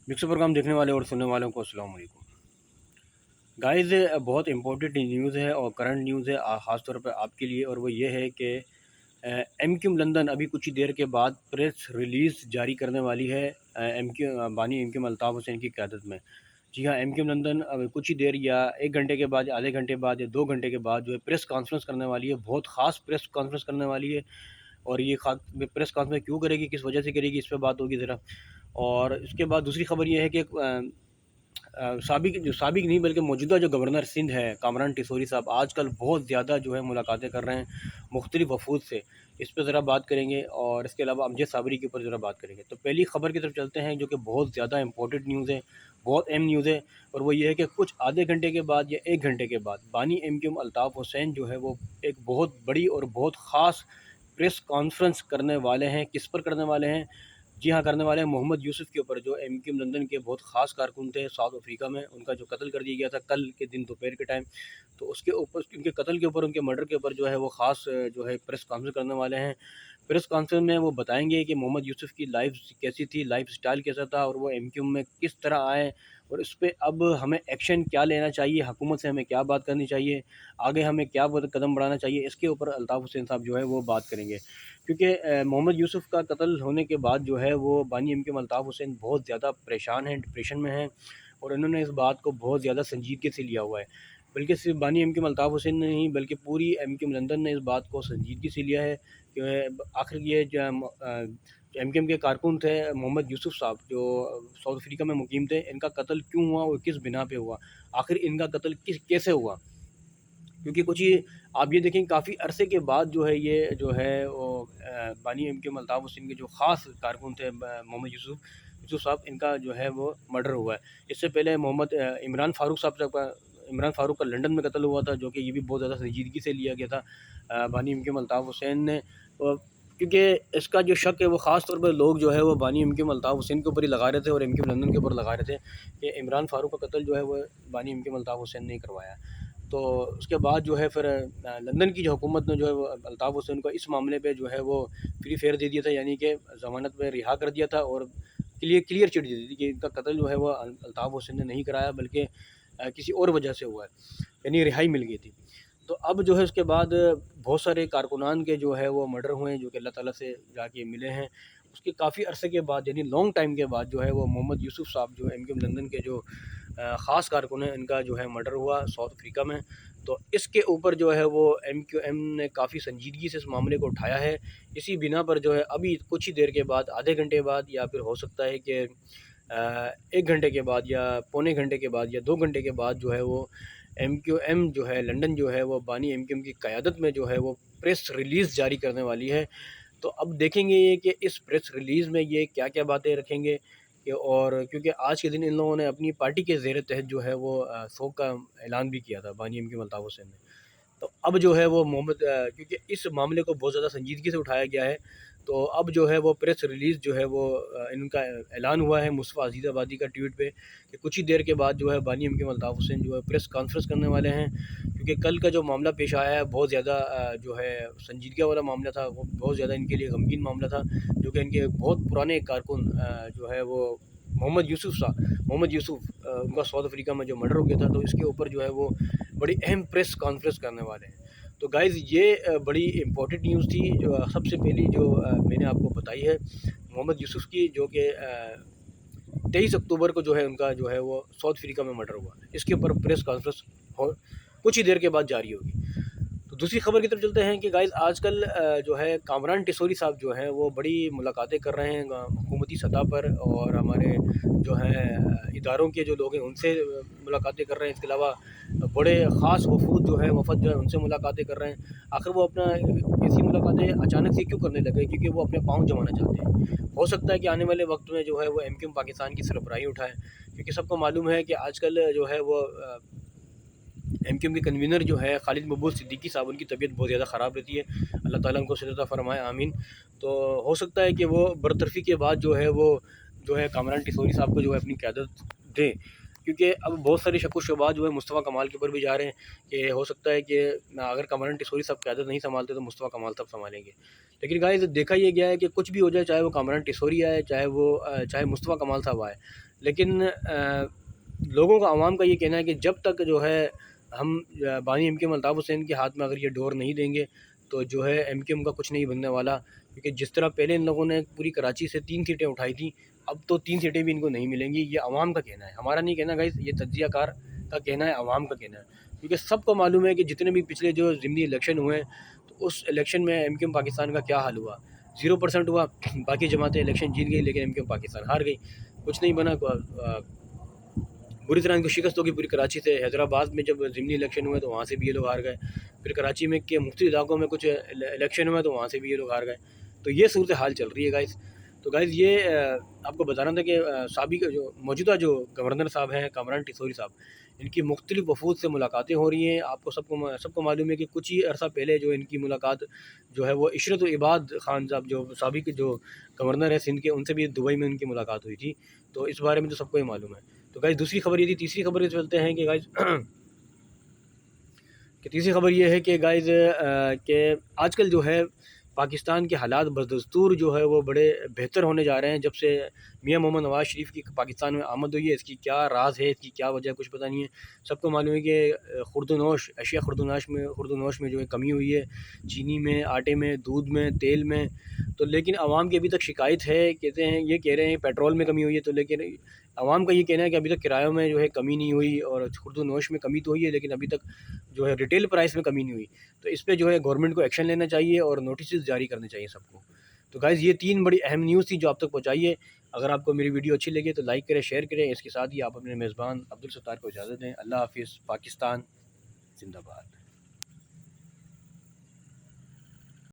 Mixer programme देखने वाले और सुनने वालों को अस्सलाम वालेकुम। गाइस, बहुत इंपॉर्टेंट न्यूज़ है और करंट न्यूज़ है, ख़ास तौर पे आपके लिए। और वो ये है कि एमक्यूम लंदन अभी कुछ ही देर के बाद प्रेस रिलीज़ जारी करने वाली है, बानी एमक्यूम अल्ताफ़ हुसैन की क़यादत में। जी हाँ, एमक्यूम लंदन अब कुछ ही देर या 1 घंटे के बाद या आधे घंटे बाद या 2 घंटे के बाद जो है प्रेस कॉन्फ्रेंस करने वाली है, बहुत ख़ास प्रेस कॉन्फ्रेंस करने वाली है। और ये प्रेस कॉन्फ्रेंस क्यों करेगी, किस वजह से करेगी, इस पे बात होगी ज़रा। और इसके बाद दूसरी खबर ये है कि साबिक नहीं बल्कि मौजूदा जो गवर्नर सिंध है कामरान टिसोरी साहब, आजकल बहुत ज़्यादा जो है मुलाकातें कर रहे हैं मुख्तलिफ वफूद से। इस पर ज़रा बात करेंगे और इसके अलावा अमजद साबरी के ऊपर ज़रा बात करेंगे। तो पहली खबर की तरफ चलते हैं जो कि बहुत ज़्यादा इंपॉर्टेंट न्यूज़ है, बहुत अहम न्यूज़ है। और वो ये है कि कुछ आधे घंटे के बाद या 1 घंटे के बाद बानी एमक्यूम अल्ताफ़ हुसैन जो है वो एक बहुत बड़ी और बहुत ख़ास प्रेस कॉन्फ्रेंस करने वाले हैं। किस पर करने वाले हैं? जी हाँ, करने वाले हैं मोहम्मद यूसुफ़ के ऊपर, जो एमक्यूम लंदन के बहुत ख़ास कारकुन थे साउथ अफ्रीका में। उनका जो कत्ल कर दिया गया था कल के दिन दोपहर के टाइम, तो उसके ऊपर, उनके कत्ल के ऊपर, उनके मर्डर के ऊपर जो है वो ख़ास जो है प्रेस कॉन्फ्रेंस करने वाले हैं। प्रेस कॉन्फ्रेंस में वो बताएंगे कि मोहम्मद यूसुफ़ की लाइफ कैसी थी, लाइफ स्टाइल कैसा था, और वो एमक्यूम में किस तरह आए, और इस पे अब हमें एक्शन क्या लेना चाहिए, हुकूमत से हमें क्या बात करनी चाहिए, आगे हमें क्या कदम बढ़ाना चाहिए, इसके ऊपर अल्ताफ़ हुसैन साहब जो है वो बात करेंगे। क्योंकि मोहम्मद यूसुफ़ का कत्ल होने के बाद जो है वो बानी एमक्यूम अल्ताफ़ हुसैन बहुत ज़्यादा परेशान हैं, डिप्रेशन में हैं। और इन्होंने इस बात को बहुत ज़्यादा संजीदगी से लिया हुआ है। बल्कि सिर्फ बानी एमक्यूम अल्ताफ़ हुसैन ने नहीं, बल्कि पूरी एमक्यूम लंदन ने इस बात को संजीदगी से लिया है कि आखिर ये जो एमक्यूम के कारकुन थे मोहम्मद यूसुफ़ साहब, जो साउथ अफ्रीका में मुकीम थे, इनका कत्ल क्यों हुआ और किस बिना पे हुआ, आखिर इनका कत्ल कैसे हुआ। क्योंकि कुछ ही आप ये देखें, काफ़ी अरसे के बाद जो है ये जो है वो बानी एमक्यूम अल्ताफ़ हुसैन के जो ख़ास कारकुन थे मोहम्मद यूसुफ़ साहब, इनका जो है वो मर्डर हुआ है। इससे पहले मोहम्मद इमरान फ़ारूक का लंदन में कत्ल हुआ था, जो कि ये भी बहुत ज़्यादा संजीदगी से लिया गया था बानी एमक्यूम अल्ताफ़ हुसैन ने। क्योंकि इसका जो शक है वो ख़ास तौर पर लोग जो है वो बानी एमक्यूम अल्ताफ़ हुसैन के ऊपर ही लगा रहे थे और एमक्यूम लंदन के ऊपर लगा रहे थे कि इमरान फ़ारूक का कत्ल जो है वो बानी एमक्यूम अल्ताफ़ हुसैन ने करवाया। तो उसके बाद जो है फिर लंदन की जो हुकूमत ने जो है वो अल्ताफ़ हुसैन को इस मामले पे जो है वो फ्री फेयर दे दिया था, यानी कि ज़मानत पे रिहा कर दिया था। और क्लियर चिट दे दी थी कि इनका कत्ल जो है वो अल्ताफ़ हुसैन ने नहीं कराया, बल्कि किसी और वजह से हुआ है, यानी रिहाई मिल गई थी। तो अब जो है उसके बाद बहुत सारे कारकुनान के जो है वो मर्डर हुए हैं, जो कि अल्लाह ताला से जाके मिले हैं। उसके काफ़ी अरसे के बाद, यानी लॉन्ग टाइम के बाद जो है वो मोहम्मद यूसुफ़ साहब, जो एमक्यूम लंदन के जो ख़ास कारकुन हैं, इनका जो है मर्डर हुआ साउथ अफ्रीका में। तो इसके ऊपर जो है वो एमक्यूएम ने काफ़ी संजीदगी से इस मामले को उठाया है। इसी बिना पर जो है अभी कुछ ही देर के बाद, आधे घंटे बाद, या फिर हो सकता है कि 1 घंटे के बाद या पौने घंटे के बाद या 2 घंटे के बाद जो है वो एमक्यूएम जो है लंदन जो है वो बानी एमक्यूएम की क़यादत में जो है वो प्रेस रिलीज़ जारी करने वाली है। तो अब देखेंगे ये कि इस प्रेस रिलीज़ में ये क्या-क्या बातें रखेंगे। और क्योंकि आज के दिन इन लोगों ने अपनी पार्टी के ज़ेर तहत जो है वो शोक का ऐलान भी किया था बानी एमक्यूम अल्ताफ़ हुसैन ने। तो अब जो है वो क्योंकि इस मामले को बहुत ज़्यादा संजीदगी से उठाया गया है, तो अब जो है वो प्रेस रिलीज़ जो है वो इनका ऐलान हुआ है मुस्तफ़ा अज़ीज़ आबादी का ट्वीट पे कि कुछ ही देर के बाद जो है बानी एमक्यूम अल्ताफ़ हुसैन जो है प्रेस कॉन्फ्रेंस करने वाले हैं। क्योंकि कल का जो मामला पेश आया है बहुत ज़्यादा जो है संजीदगी वाला मामला था, वो बहुत ज़्यादा इनके लिए गमगीन मामला था, जो कि इनके बहुत पुराने कारकुन जो है वो मोहम्मद यूसुफ़ उनका साउथ अफ्रीका में जो मर्डर हो गया था, तो इसके ऊपर जो है वो बड़ी अहम प्रेस कॉन्फ्रेंस करने वाले हैं। तो गाइज़, ये बड़ी इम्पोर्टेंट न्यूज़ थी जो सबसे पहली जो मैंने आपको बताई है मोहम्मद यूसुफ़ की, जो कि 23 अक्टूबर को जो है उनका जो है वो साउथ अफ्रीका में मर्डर हुआ। इसके ऊपर प्रेस कॉन्फ्रेंस हो कुछ ही देर के बाद जारी होगी। तो दूसरी खबर की तरफ चलते हैं कि गाइज़, आजकल जो है कामरान टिसोरी साहब जो हैं वो बड़ी मुलाकातें कर रहे हैं हुकूमती सतह पर, और हमारे जो हैं इदारों के जो लोग हैं उनसे मुलाकातें कर रहे हैं। इसके अलावा बड़े ख़ास वफ़द जो है उनसे मुलाकातें कर रहे हैं। आखिर वो अपना ऐसी मुलाकातें अचानक से क्यों करने लगे? क्योंकि वो अपने पाँव जमाना चाहते हैं। हो सकता है कि आने वाले वक्त में जो है वो एमक्यूएम पाकिस्तान की सरबराही उठाए, क्योंकि सबको मालूम है कि आजकल जो है वो एमक्यूएम के कन्वीनर जो है खालिद मकबूल सिद्दीकी साहब, उनकी तबीयत बहुत ज़्यादा ख़राब रहती है। अल्लाह ताला उनको सेहत अता फ़रमाए, आमीन। तो हो सकता है कि वो बरतरफ़ी के बाद जो है वो जो है कामरान टिसोरी साहब को जो है अपनी क़यादत दें। क्योंकि अब बहुत सारे शक व शुबहात जो है मुस्तफ़ा कमाल के ऊपर भी जा रहे हैं कि हो सकता है कि अगर कामरान टिसोरी साहब क़यादत नहीं सँभालते तो मुस्तफ़ा कमाल साहब सँभालेंगे। लेकिन गाइस, देखा ये गया है कि कुछ भी हो जाए, चाहे वो कामरान टिसोरी आए, चाहे मुस्तफ़ा कमाल साहब आए, لیکن لوگوں کا، عوام کا یہ کہنا ہے کہ جب تک جو ہے ہم بانی ایم کیو الطاف حسین کے ہاتھ میں اگر یہ ڈور نہیں دیں گے تو جو ہے ایم کیو ایم کا کچھ نہیں بننے والا، کیونکہ جس طرح پہلے ان لوگوں نے پوری کراچی سے 3 سیٹیں اٹھائی تھیں، اب تو 3 سیٹیں بھی ان کو نہیں ملیں گی۔ یہ عوام کا کہنا ہے، ہمارا نہیں کہنا گائز، یہ تجزیہ کار کا کہنا ہے، عوام کا کہنا ہے، کیونکہ سب کو معلوم ہے کہ جتنے بھی پچھلے جو ضمنی الیکشن ہوئے ہیں تو اس الیکشن میں ایم کیو ایم پاکستان کا کیا حال ہوا، 0% ہوا، باقی جماعتیں الیکشن جیت گئی لیکن ایم کیو ایم پاکستان ہار گئی، کچھ نہیں بنا۔ بری طرح ان کو شکست ہوگی پوری کراچی سے۔ حیدرآباد میں جب ضمنی الیکشن ہوئے تو وہاں سے بھی یہ لوگ ہار گئے، پھر کراچی میں کے مختلف علاقوں میں کچھ الیکشن ہوئے تو وہاں سے بھی یہ لوگ ہار گئے، تو یہ صورت حال چل رہی ہے گائز۔ تو گائز یہ آپ کو بتانا تھا کہ سابق جو موجودہ جو گورنر صاحب ہیں کامران ٹیسوری صاحب، ان کی مختلف وفود سے ملاقاتیں ہو رہی ہیں۔ آپ کو سب کو معلوم ہے کہ کچھ ہی عرصہ پہلے جو ان کی ملاقات جو ہے وہ عشرت العباد خان صاحب جو سابق جو گورنر ہے سندھ کے، ان سے بھی دبئی میں ان کی ملاقات ہوئی تھی، تو اس بارے میں تو سب کو ہی معلوم ہے۔ تو گائز دوسری خبر یہ تھی، تیسری خبر یہ چلتے ہیں کہ گائز کہ تیسری خبر یہ ہے کہ گائز کہ آج کل جو ہے پاکستان کے حالات بدستور جو ہے وہ بڑے بہتر ہونے جا رہے ہیں جب سے میاں محمد نواز شریف کی پاکستان میں آمد ہوئی ہے۔ اس کی کیا راز ہے، اس کی کیا وجہ، کچھ پتہ نہیں ہے۔ سب کو معلوم ہے کہ خوردونوش اشیاء خوردونوش میں جو ہے کمی ہوئی ہے، چینی میں، آٹے میں، دودھ میں، تیل میں، تو لیکن عوام کی ابھی تک شکایت ہے، کہتے ہیں یہ کہہ رہے ہیں پیٹرول میں کمی ہوئی ہے، تو لیکن عوام کا یہ کہنا ہے کہ ابھی تک کرایوں میں جو ہے کمی نہیں ہوئی، اور خوردونوش میں کمی تو ہوئی ہے لیکن ابھی تک جو ہے ریٹیل پرائس میں کمی نہیں ہوئی۔ تو اس پہ جو ہے گورنمنٹ کو ایکشن لینا چاہیے اور نوٹسز جاری کرنے چاہیے سب کو۔ تو گائز یہ 3 بڑی اہم نیوز تھی جو آپ تک پہنچائیے۔ اگر آپ کو میری ویڈیو اچھی لگے تو لائک کریں، شیئر کریں، اس کے ساتھ ہی آپ اپنے میزبان عبدالستار کو اجازت دیں۔ اللہ حافظ، پاکستان زندہ باد۔